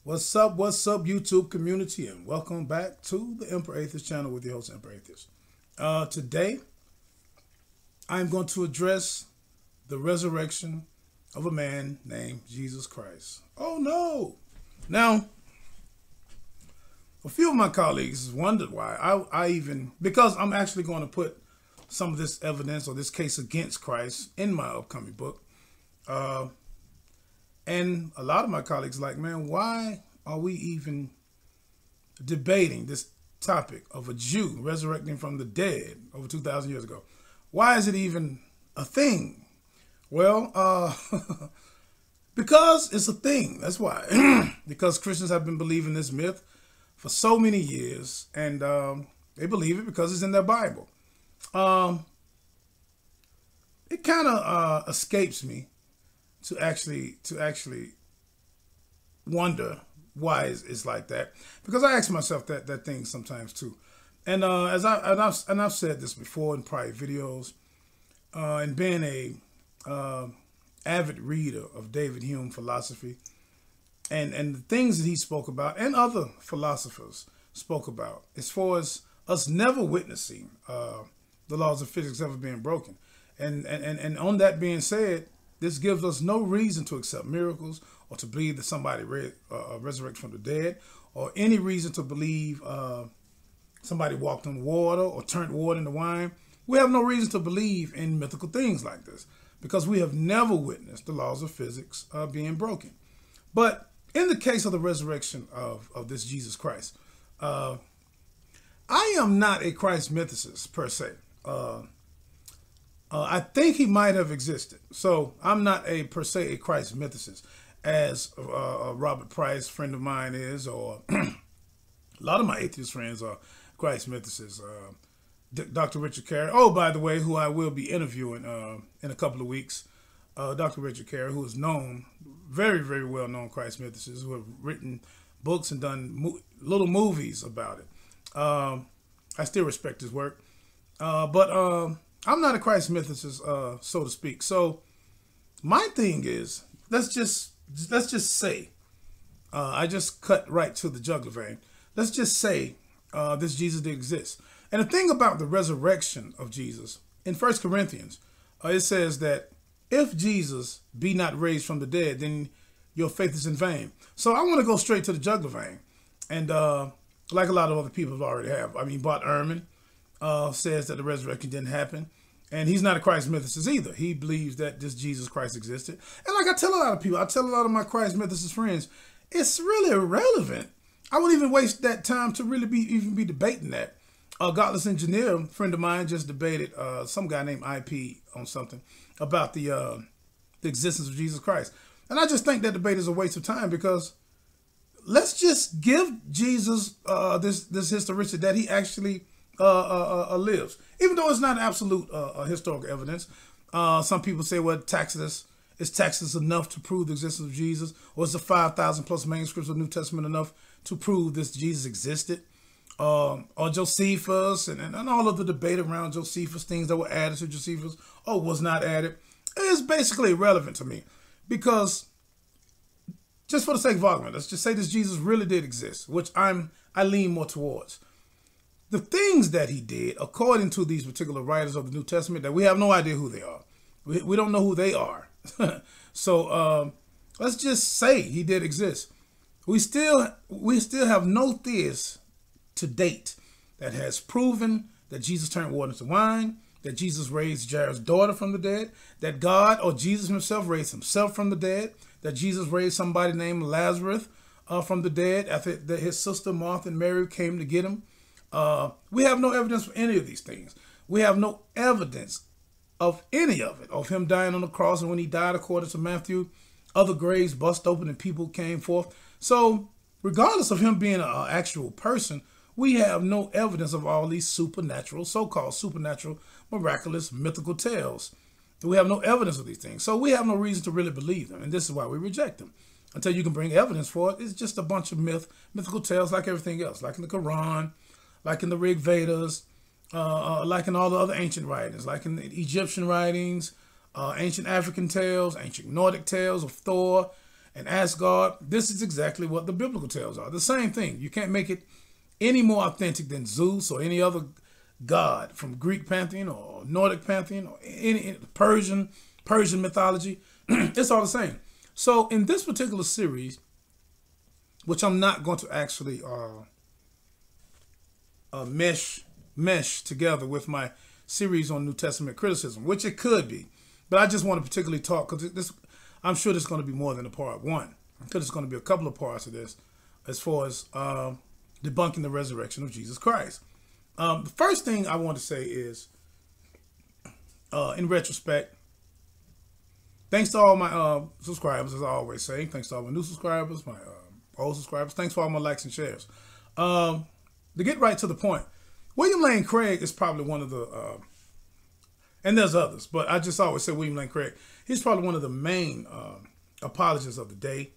What's up, YouTube community, and welcome back to the Emperor Atheist channel with your host, Emperor Atheist. Today, I'm going to address the resurrection of a man named Jesus Christ. Oh no! Now, a few of my colleagues wondered why because I'm actually going to put some of this evidence or this case against Christ in my upcoming book. And a lot of my colleagues are like, man, why are we even debating this topic of a Jew resurrecting from the dead over 2,000 years ago? Why is it even a thing? Well, because it's a thing. That's why. Because Christians have been believing this myth for so many years, and they believe it because it's in their Bible. It kind of escapes me to actually wonder why it's like that, because I ask myself that thing sometimes too. And I've said this before in prior videos, and being a avid reader of David Hume philosophy and the things that he spoke about and other philosophers spoke about, as far as us never witnessing the laws of physics ever being broken, and on that being said, this gives us no reason to accept miracles or to believe that somebody resurrected from the dead, or any reason to believe somebody walked on water or turned water into wine. We have no reason to believe in mythical things like this because we have never witnessed the laws of physics being broken. But in the case of the resurrection of this Jesus Christ, I am not a Christ mythicist per se. I think he might have existed. So I'm not per se a Christ mythicist, as Robert Price, friend of mine, is, or a lot of my atheist friends are Christ mythicists. Dr. Richard Carey, oh, by the way, who I will be interviewing in a couple of weeks. Dr. Richard Carey, who is known, very, very well known Christ mythicist, who have written books and done little movies about it. I still respect his work. But I'm not a Christ mythicist, so to speak. So my thing is, let's just say, I just cut right to the jugular vein. Let's just say this Jesus did exist. And the thing about the resurrection of Jesus, in 1 Corinthians, it says that if Jesus be not raised from the dead, then your faith is in vain. So I want to go straight to the jugular vein. And like a lot of other people already have. I mean, Bart Ehrman says that the resurrection didn't happen. And he's not a Christ mythicist either. He believes that this Jesus Christ existed. And like I tell a lot of people, I tell a lot of my Christ mythicist friends, it's really irrelevant. I wouldn't even waste that time to really even be debating that. A godless engineer, a friend of mine, just debated some guy named IP on something about the existence of Jesus Christ. And I just think that debate is a waste of time, because let's just give Jesus this historicity that he actually lives, even though it's not absolute historical evidence. Some people say, well, is Tacitus enough to prove the existence of Jesus, or is the 5,000 plus manuscripts of the New Testament enough to prove this Jesus existed? Or Josephus and all of the debate around Josephus, things that were added to Josephus or was not added, is basically irrelevant to me, because just for the sake of argument, let's just say this Jesus really did exist, which I lean more towards. The things that he did, according to these particular writers of the New Testament, that we have no idea who they are. We don't know who they are. So let's just say he did exist. We still have no theist to date that has proven that Jesus turned water into wine, that Jesus raised Jairus' daughter from the dead, that God or Jesus himself raised himself from the dead, that Jesus raised somebody named Lazarus from the dead after his sister Martha and Mary came to get him. We have no evidence for any of these things. We have no evidence of any of it, of him dying on the cross. And when he died, according to Matthew, other graves bust open and people came forth. So regardless of him being an actual person, we have no evidence of all these supernatural, so-called supernatural, miraculous, mythical tales. We have no evidence of these things. So we have no reason to really believe them. And this is why we reject them. Until you can bring evidence for it, it's just a bunch of mythical tales like everything else, like in the Quran, like in the Rig Vedas, like in all the other ancient writings, like in the Egyptian writings, ancient African tales, ancient Nordic tales of Thor, and ask God, this is exactly what the biblical tales are. The same thing. You can't make it any more authentic than Zeus or any other god from Greek pantheon or Nordic pantheon or any Persian mythology. It's all the same. So in this particular series, which I'm not going to actually mesh together with my series on New Testament criticism, which it could be, but I just want to particularly talk because I'm sure there's going to be more than a part one. Because there's going to be a couple of parts of this as far as debunking the resurrection of Jesus Christ. The first thing I want to say is, in retrospect, thanks to all my subscribers, as I always say. Thanks to all my new subscribers, my old subscribers. Thanks for all my likes and shares. To get right to the point, William Lane Craig is probably one of the, and there's others, but I just always say William Lane Craig. He's probably one of the main apologists of the day,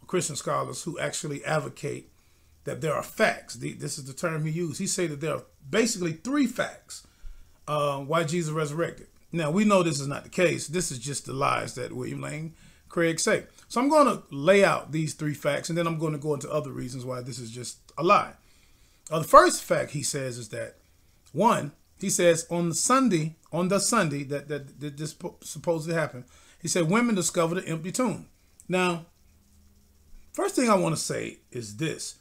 Christian scholars who actually advocate that there are facts. This is the term he used. He said that there are basically 3 facts why Jesus resurrected. Now, we know this is not the case. This is just the lies that William Lane Craig say. So I'm going to lay out these 3 facts, and then I'm going to go into other reasons why this is just a lie. The first fact he says is that, 1, he says on the Sunday that this supposedly happened, he said women discovered an empty tomb. Now, first thing I want to say is this.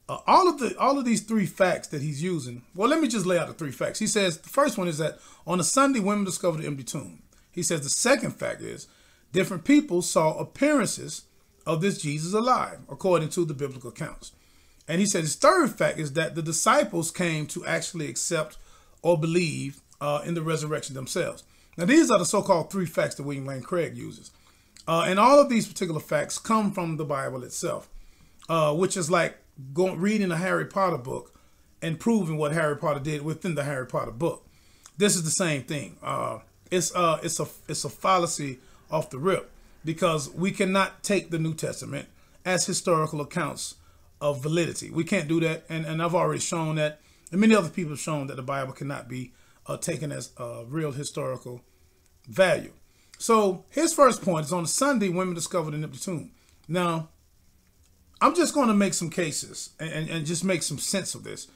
All of these 3 facts that he's using, well, let me just lay out the 3 facts. He says the first one is that on a Sunday, women discovered an empty tomb. He says the second fact is different people saw appearances of this Jesus alive, according to the biblical accounts. And he said his third fact is that the disciples came to actually accept or believe in the resurrection themselves. Now, these are the so-called 3 facts that William Lane Craig uses. And all of these particular facts come from the Bible itself, which is like reading a Harry Potter book and proving what Harry Potter did within the Harry Potter book. This is the same thing. It's a fallacy off the rip, because we cannot take the New Testament as historical accounts of validity. We can't do that. And I've already shown that, and many other people have shown that the Bible cannot be taken as real historical value. So his first point is on Sunday, women discovered an empty tomb. Now, I'm just going to make some cases and just make some sense of this.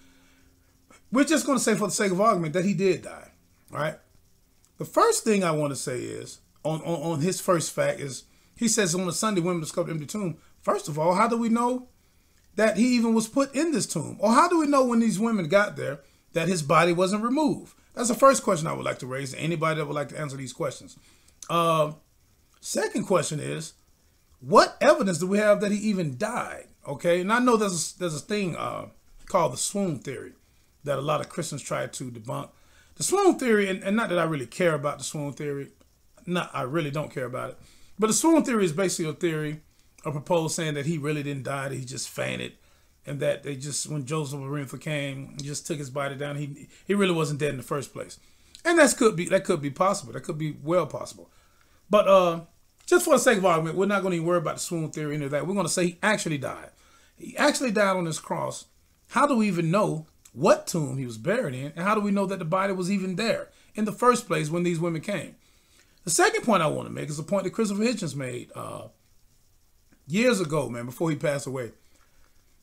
We're just going to say, for the sake of argument, that he did die, right? The first thing I want to say is, on his first fact is, he says on a Sunday, women discovered an empty tomb. First of all, how do we know that he even was put in this tomb? Or how do we know when these women got there that his body wasn't removed? That's the first question I would like to raise to anybody that would like to answer these questions. Second question is, what evidence do we have that he even died? Okay, and I know there's a thing called the Swoon Theory that a lot of Christians try to debunk. The Swoon Theory, and not that I really care about the Swoon Theory, I really don't care about it, but the Swoon Theory is basically a theory, a proposal saying that he really didn't die, that he just fainted, and that they just, when Joseph of Arimathea came, he just took his body down. He really wasn't dead in the first place, and that could be possible. That could be well possible, but just for the sake of argument, we're not going to even worry about the Swoon Theory or any of that. We're going to say he actually died. He actually died on this cross. How do we even know what tomb he was buried in? And how do we know that the body was even there in the first place when these women came? The second point I want to make is a point that Christopher Hitchens made years ago, man, before he passed away.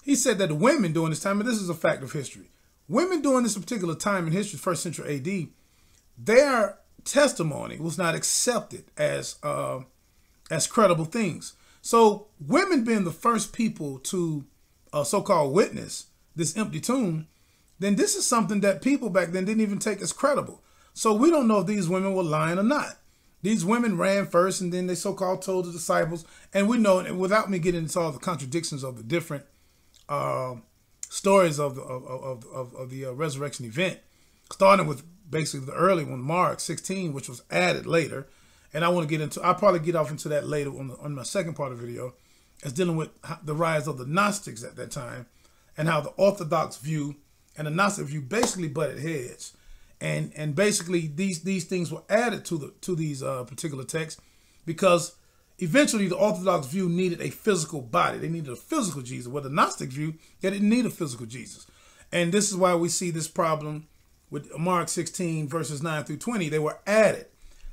He said that the women during this time, and this is a fact of history, women during this particular time in history, 1st century AD, their testimony was not accepted as credible things. So women being the first people to so-called witness this empty tomb, then this is something that people back then didn't even take as credible. So we don't know if these women were lying or not. These women ran first, and then they so-called told the disciples. And we know, and without me getting into all the contradictions of the different stories of the resurrection event, starting with basically the early one, Mark 16, which was added later. And I want to get into, I'll probably get off into that later on my second part of the video, as dealing with the rise of the Gnostics at that time, and how the Orthodox view and the Gnostic view basically butted heads. And basically these things were added to these particular texts, because eventually the Orthodox view needed a physical body. They needed a physical Jesus, where the Gnostic view, they didn't need a physical Jesus. And this is why we see this problem with Mark 16 verses 9 through 20. They were added.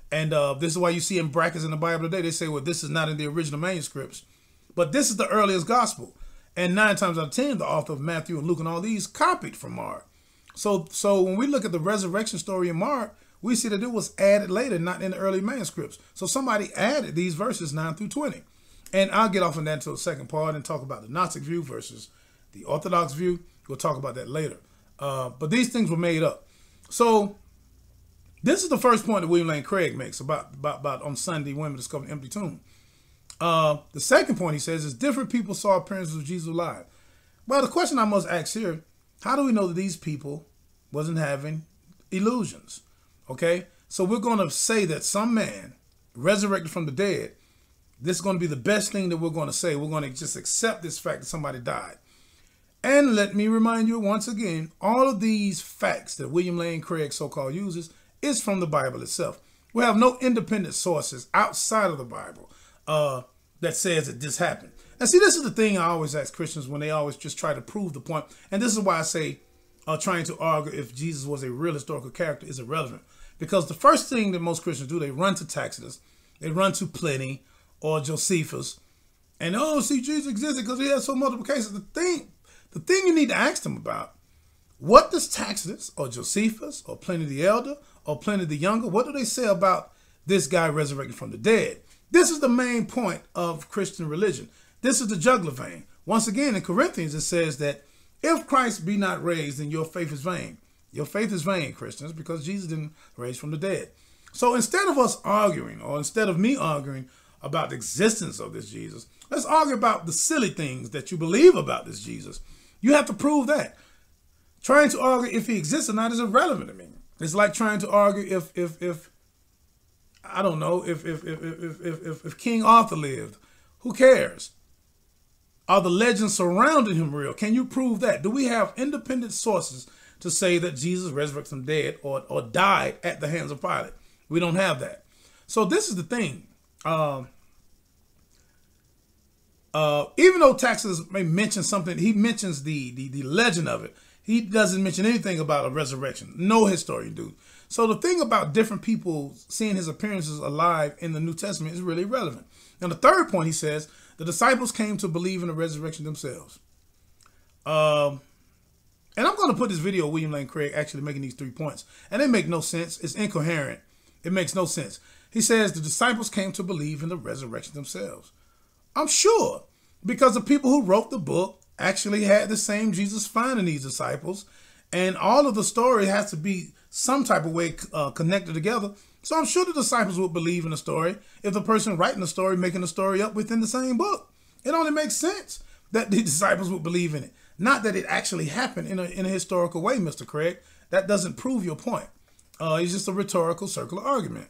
And this is why you see in brackets in the Bible today, they say, well, this is not in the original manuscripts. But this is the earliest gospel. And 9 times out of 10, the author of Matthew and Luke and all these copied from Mark. So when we look at the resurrection story in Mark, we see that it was added later, not in the early manuscripts. So somebody added these verses 9 through 20. And I'll get off on that until the second part and talk about the Gnostic view versus the Orthodox view. We'll talk about that later. But these things were made up. So this is the first point that William Lane Craig makes about on Sunday, women discovered an empty tomb. The second point he says is different people saw appearances of Jesus alive. Well, the question I must ask here, how do we know that these people wasn't having illusions? Okay, so we're going to say that some man resurrected from the dead. This is going to be the best thing that we're going to say. We're going to just accept this fact that somebody died. And let me remind you once again, all of these facts that William Lane Craig so-called uses is from the Bible itself. We have no independent sources outside of the Bible that says that this happened. And see, this is the thing I always ask Christians when they always just try to prove the point. And this is why I say trying to argue if Jesus was a real historical character is irrelevant. Because the first thing that most Christians do, they run to Tacitus, they run to Pliny or Josephus, and oh, see, Jesus existed because he had so multiple cases. The thing you need to ask them about, what does Tacitus or Josephus or Pliny the Elder or Pliny the Younger, what do they say about this guy resurrected from the dead? This is the main point of Christian religion. This is the jugular vein. Once again, in Corinthians, it says that if Christ be not raised, then your faith is vain. Your faith is vain, Christians, because Jesus didn't raise from the dead. So instead of us arguing, or instead of me arguing about the existence of this Jesus, let's argue about the silly things that you believe about this Jesus. You have to prove that. Trying to argue if he exists or not is irrelevant to me. It's like trying to argue if I don't know, if King Arthur lived. Who cares? Are the legends surrounding him real? Can you prove that? Do we have independent sources to say that Jesus resurrected from the dead or died at the hands of Pilate? We don't have that. So this is the thing. Even though Tacitus may mention something, he mentions the legend of it. He doesn't mention anything about a resurrection. No historian do. So the thing about different people seeing his appearances alive in the New Testament is really relevant. Now the third point, he says, the disciples came to believe in the resurrection themselves. And I'm going to put this video of William Lane Craig actually making these 3 points. And they make no sense. It's incoherent. It makes no sense. He says the disciples came to believe in the resurrection themselves. I'm sure, because the people who wrote the book actually had the same Jesus finding these disciples. And all of the story has to be some type of way connected together. So I'm sure the disciples would believe in the story if the person writing the story making the story up within the same book. It only makes sense that the disciples would believe in it. Not that it actually happened in a historical way, Mr. Craig. That doesn't prove your point. It's just a rhetorical circular argument.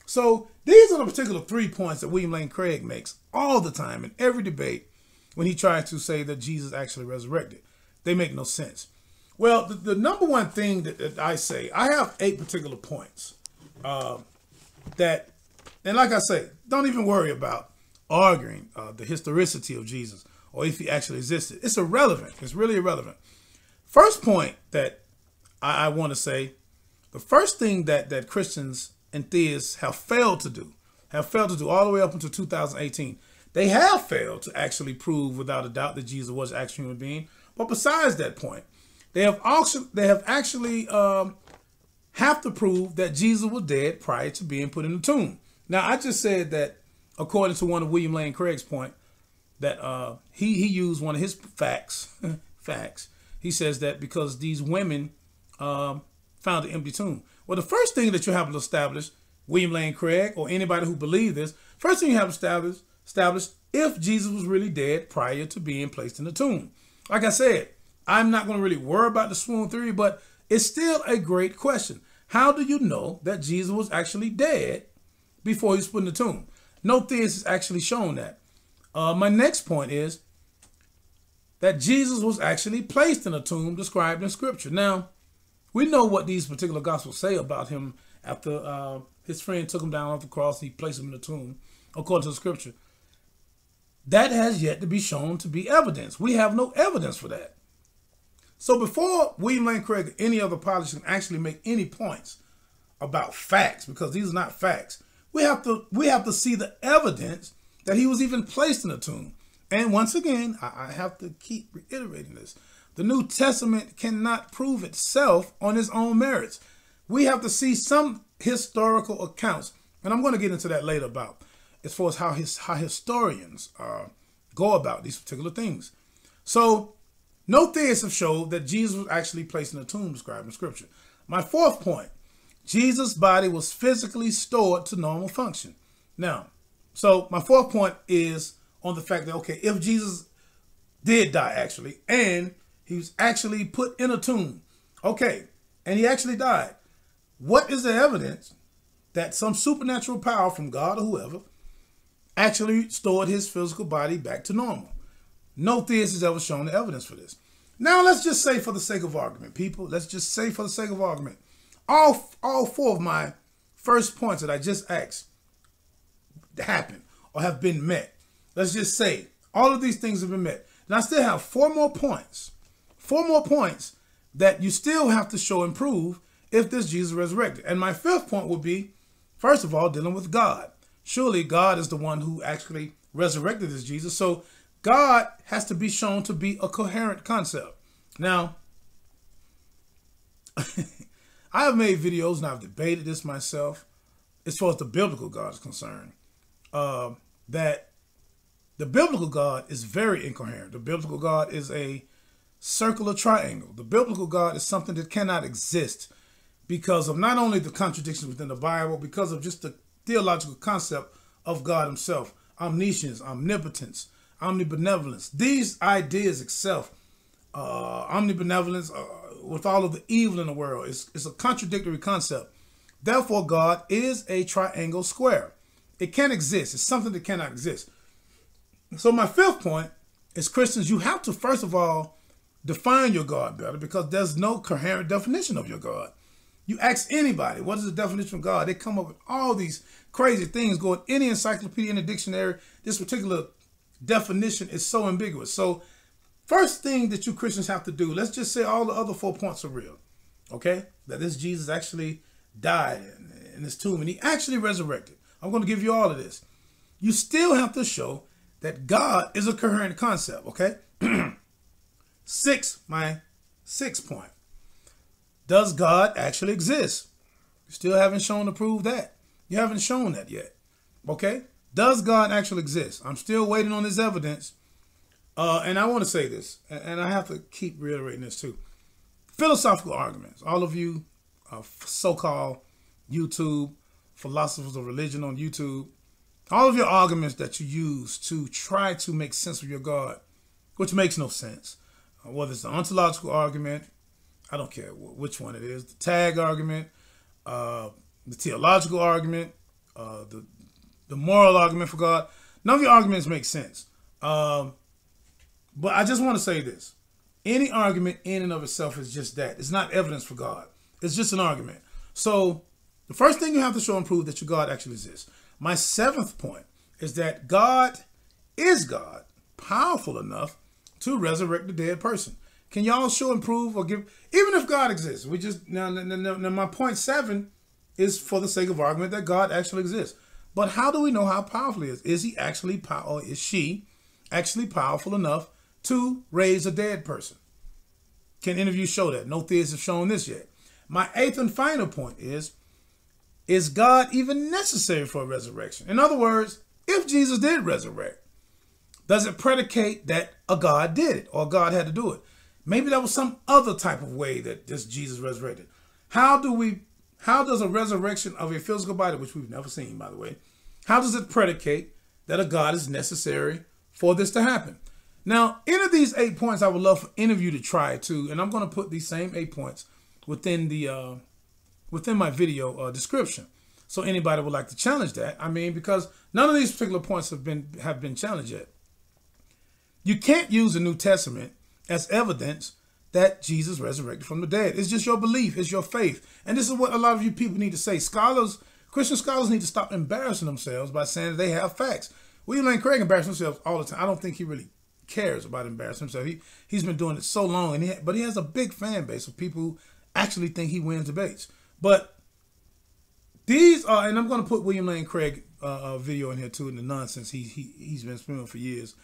So these are the particular 3 points that William Lane Craig makes all the time in every debate when he tries to say that Jesus actually resurrected. They make no sense. Well, the number one thing that I say, I have 8 particular points that, and like I say, don't even worry about arguing the historicity of Jesus or if he actually existed. It's irrelevant. It's really irrelevant. First point that I want to say, the first thing that Christians and theists have failed to do all the way up until 2018, they have failed to actually prove without a doubt that Jesus was actually a human being. But besides that point, they have actually have to prove that Jesus was dead prior to being put in the tomb. Now, I just said that according to one of William Lane Craig's point, that he used one of his facts. He says that because these women found an empty tomb. Well, the first thing that you have to establish, William Lane Craig or anybody who believes this, first thing you have to establish if Jesus was really dead prior to being placed in the tomb. Like I said, I'm not going to really worry about the Swoon Theory, but it's still a great question. How do you know that Jesus was actually dead before he was put in the tomb? No theist has actually shown that. My next point is that Jesus was actually placed in a tomb described in Scripture. Now, we know what these particular Gospels say about him after his friend took him down off the cross. He placed him in the tomb, according to the Scripture. That has yet to be shown to be evidence. We have no evidence for that. So before William Lane Craig or any other politician can actually make any points about facts, because these are not facts, we have to see the evidence that he was even placed in a tomb. And once again, I have to keep reiterating this. The New Testament cannot prove itself on its own merits. We have to see some historical accounts, and I'm going to get into that later about as far as how historians go about these particular things. So, no theists have showed that Jesus was actually placed in a tomb described in Scripture. My fourth point, Jesus' body was physically stored to normal function. Now, so my fourth point is on the fact that, okay, if Jesus did die actually, and he was actually put in a tomb, okay, and he actually died, what is the evidence that some supernatural power from God or whoever actually stored his physical body back to normal? No theist has ever shown the evidence for this. Now, let's just say for the sake of argument, people, let's just say for the sake of argument, all four of my first points that I just asked happened or have been met. Let's just say all of these things have been met. And I still have four more points that you still have to show and prove if this Jesus resurrected. And my fifth point would be, first of all, dealing with God. Surely God is the one who actually resurrected this Jesus. So God has to be shown to be a coherent concept. Now, I have made videos and I've debated this myself as far as the biblical God is concerned, that the biblical God is very incoherent. The biblical God is a circular triangle. The biblical God is something that cannot exist because of not only the contradictions within the Bible, because of just the theological concept of God himself, omniscience, omnipotence, omnibenevolence. These ideas itself, omnibenevolence, with all of the evil in the world, is a contradictory concept. Therefore, God is a triangle square. It can't exist. It's something that cannot exist. So my fifth point is, Christians, you have to, first of all, define your God better, because there's no coherent definition of your God. You ask anybody, what is the definition of God? They come up with all these crazy things. Go in any encyclopedia, in a dictionary. This particular definition is so ambiguous. So first thing that you Christians have to do, let's just say all the other 4 points are real. Okay? That this Jesus actually died in his tomb and he actually resurrected. I'm going to give you all of this. You still have to show that God is a coherent concept. Okay? My sixth point. Does God actually exist? You still haven't shown to prove that. You haven't shown that yet. Okay? Does God actually exist? I'm still waiting on this evidence. And I want to say this, and I have to keep reiterating this too. Philosophical arguments. All of you so-called YouTube philosophers of religion on YouTube, all of your arguments that you use to try to make sense of your God, which makes no sense. Whether it's the ontological argument, I don't care which one it is, the tag argument, the theological argument, the moral argument for God. None of your arguments make sense. But I just want to say this. Any argument in and of itself is just that. It's not evidence for God. It's just an argument. So the first thing you have to show and prove that your God actually exists. My seventh point is that God is God, powerful enough to resurrect the dead person. Can y'all show and prove or give, even if God exists? We just, now my point 7 is for the sake of argument that God actually exists. But how do we know how powerful he is? Is he actually or is she actually powerful enough to raise a dead person? Can any of you show that? No theists have shown this yet. My 8th and final point is God even necessary for a resurrection? In other words, if Jesus did resurrect, does it predicate that a God did it or God had to do it? Maybe that was some other type of way that this Jesus resurrected. How does a resurrection of a physical body, which we've never seen, by the way, how does it predicate that a God is necessary for this to happen? Now, any of these 8 points, I would love for any of you to try too, and I'm going to put these same 8 points within the within my video description. So anybody would like to challenge that, I mean, because none of these particular points have been challenged yet. You can't use the New Testament as evidence that Jesus resurrected from the dead. It's just your belief. It's your faith. And this is what a lot of you people need to say. Christian scholars need to stop embarrassing themselves by saying that they have facts. William Lane Craig embarrasses himself all the time. I don't think he really cares about embarrassing himself. He's been doing it so long, but he has a big fan base of people who actually think he wins debates. But these are, and I'm going to put William Lane Craig video in here too, in the nonsense he's been spewing for years.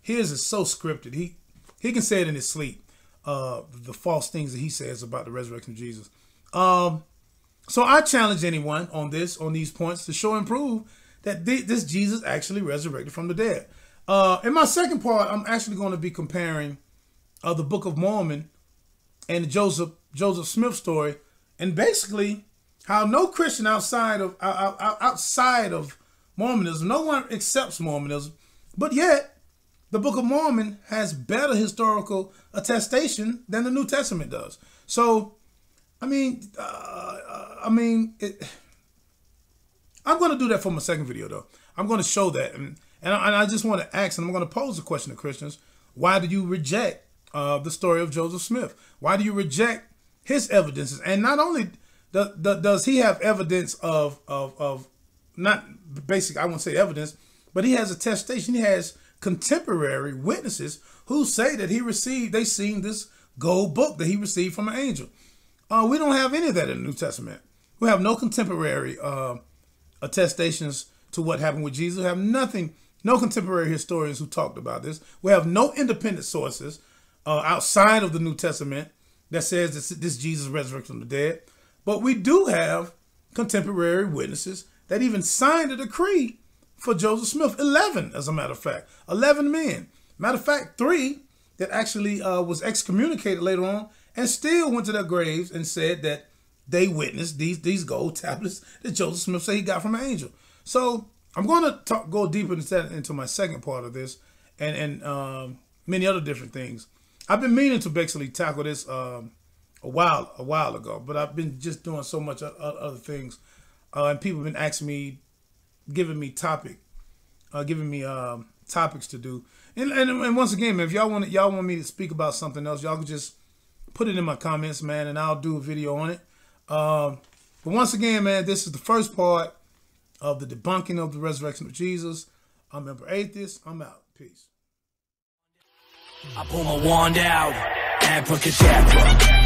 His is so scripted. He can say it in his sleep. The false things that he says about the resurrection of Jesus. So I challenge anyone on these points to show and prove that this Jesus actually resurrected from the dead. In my second part, I'm actually going to be comparing the Book of Mormon and the Joseph Smith story, and basically how no Christian outside of Mormonism, no one accepts Mormonism, but yet the Book of Mormon has better historical attestation than the New Testament does. So, I'm going to do that for my second video, though. I'm going to show that, and I just want to ask, and I'm going to pose a question to Christians: why do you reject the story of Joseph Smith? Why do you reject his evidences? And not only does he have evidence of not basic, I won't say evidence, but he has attestation. He has contemporary witnesses who say that they seen this gold book that he received from an angel. We don't have any of that in the New Testament. We have no contemporary attestations to what happened with Jesus. We have nothing, no contemporary historians who talked about this. We have no independent sources outside of the New Testament that says this Jesus resurrected from the dead. But we do have contemporary witnesses that even signed a decree for Joseph Smith. 11, as a matter of fact. 11 men. Matter of fact, 3 that actually was excommunicated later on and still went to their graves and said that they witnessed these gold tablets that Joseph Smith said he got from an angel. So I'm going to go deeper into my second part of this and many other different things. I've been meaning to basically tackle this a while ago, but I've been just doing so much other things, and people have been asking me, giving me topics to do. And once again, man, if y'all want me to speak about something else, y'all can just put it in my comments, man, and I'll do a video on it. But once again, man, this is the first part of the debunking of the resurrection of Jesus. I'm Emperor Atheist. I'm out. Peace. I pull my wand out, abracadabra.